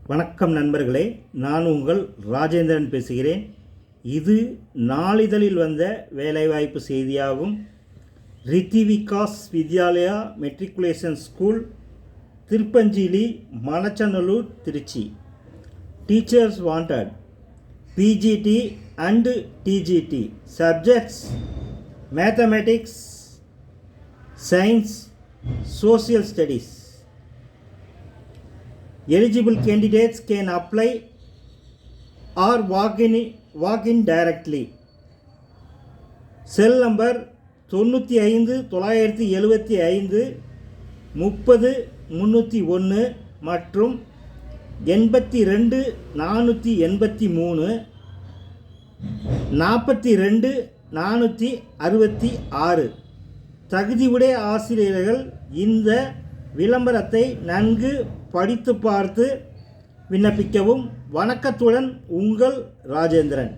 வணக்கம் நண்பர்களே, நான் உங்கள் ராஜேந்திரன் பேசுகிறேன். இது நாளிதழில் வந்த வேலைவாய்ப்பு செய்தியாகும். Riddhi Vikas Vidyalaya matriculation school, Thiruppanjili, Manachanallur, Trichy. Teachers wanted PGT and TGT subjects mathematics, science, social studies. Eligible candidates can apply or walk in directly. Cell number 95 975 30 301 மற்றும் 82 483 42 466 தகுதியுடைய ஆசிரியர்கள் இந்த விளம்பரத்தை நன்கு படித்து பார்த்து விண்ணப்பிக்கவும். வணக்கத்துடன் உங்கள் ராஜேந்திரன்.